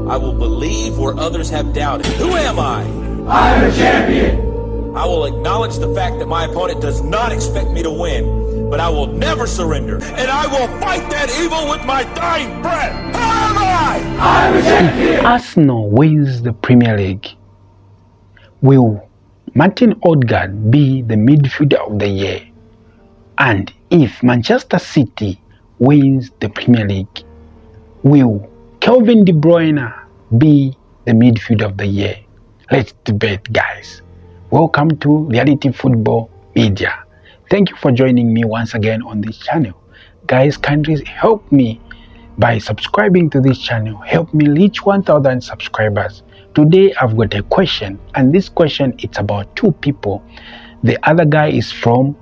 I will believe where others have doubted. Who am I? I'm a champion. I will acknowledge the fact that my opponent does not expect me to win, but I will never surrender, and I will fight that evil with my dying breath. Who am I? I'm a champion. If Arsenal wins the Premier League, will Martin Odegaard be the midfielder of the year? And if Manchester City wins the Premier League, will Kevin De Bruyne be the midfielder of the year? Let's debate, guys. Welcome to Reality Football Media. Thank you for joining me once again on this channel. Guys, kindly help me by subscribing to this channel. Help me reach 1,000 subscribers. Today I've got a question, and this question it's about two people. The other guy is from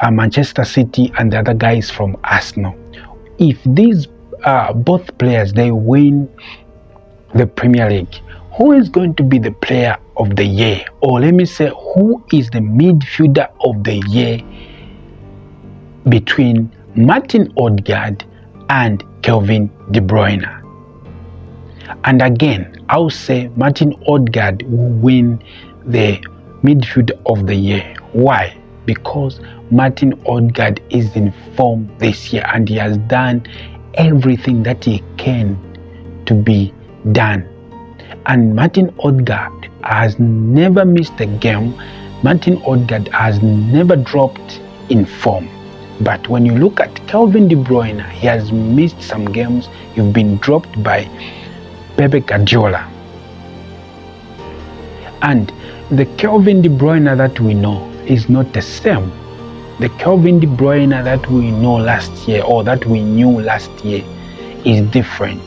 Manchester City and the other guy is from Arsenal. If these both players they win the Premier League, who is going to be the player of the year? Or let me say, who is the midfielder of the year between Martin Odegaard and Kevin De Bruyne? And again, I'll say Martin Odegaard will win the midfielder of the year. Why? Because Martin Odegaard is in form this year and he has done everything that he can to be done. And Martin Odegaard has never missed a game. Martin Odegaard has never dropped in form. But when you look at Kevin De Bruyne, he has missed some games. He's been dropped by Pepe Guardiola. And the Kevin De Bruyne that we know is not the same. The Kevin De Bruyne that we know last year, or that we knew last year, is different.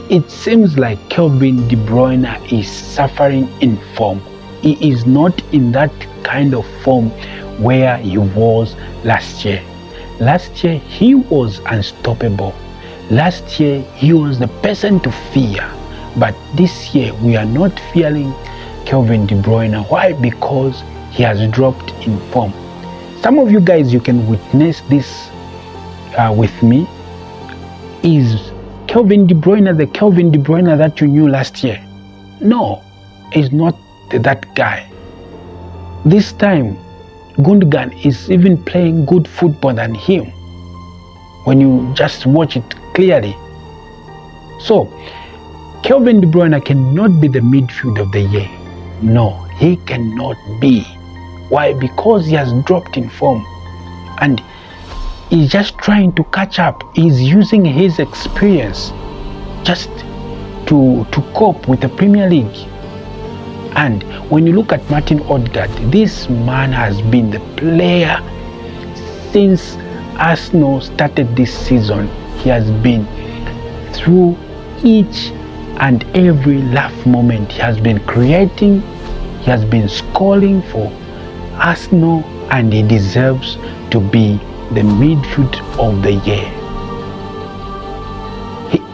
It seems like Kevin De Bruyne is suffering in form. He is not in that kind of form where he was last year. Last year he was unstoppable. Last year he was the person to fear. But this year we are not fearing Kevin De Bruyne. Why? Because he has dropped in form. Some of you guys, you can witness this with me. Is Kevin De Bruyne the Kevin De Bruyne that you knew last year? No, he's not that guy. This time, Gundogan is even playing good football than him when you just watch it clearly. So, Kevin De Bruyne cannot be the midfield of the year. No, he cannot be. Why? Because he has dropped in form and he's just trying to catch up. He's using his experience just to cope with the Premier League. And when you look at Martin Odegaard, this man has been the player since Arsenal started this season. He has been through each and every laugh moment. He has been creating, he has been scoring for Arsenal, and he deserves to be the midfield of the year.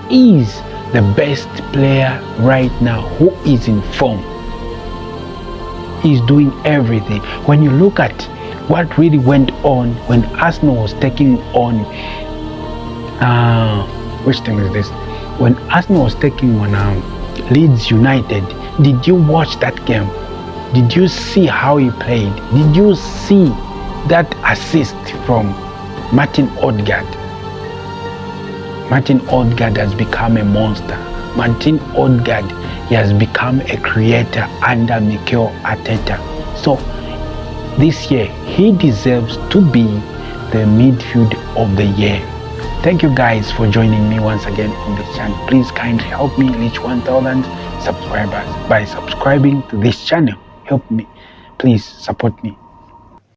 He is the best player right now who is in form. He's doing everything. When you look at what really went on when Arsenal was taking on which thing is this? When Arsenal was taking on Leeds United, did you watch that game? Did you see how he played? Did you see that assist from Martin Odegaard? Martin Odegaard has become a monster. Martin Odegaard, he has become a creator under Mikel Arteta. So this year he deserves to be the midfield of the year. Thank you guys for joining me once again on this channel. Please kindly help me reach 1,000 subscribers by subscribing to this channel. Help me, please support me.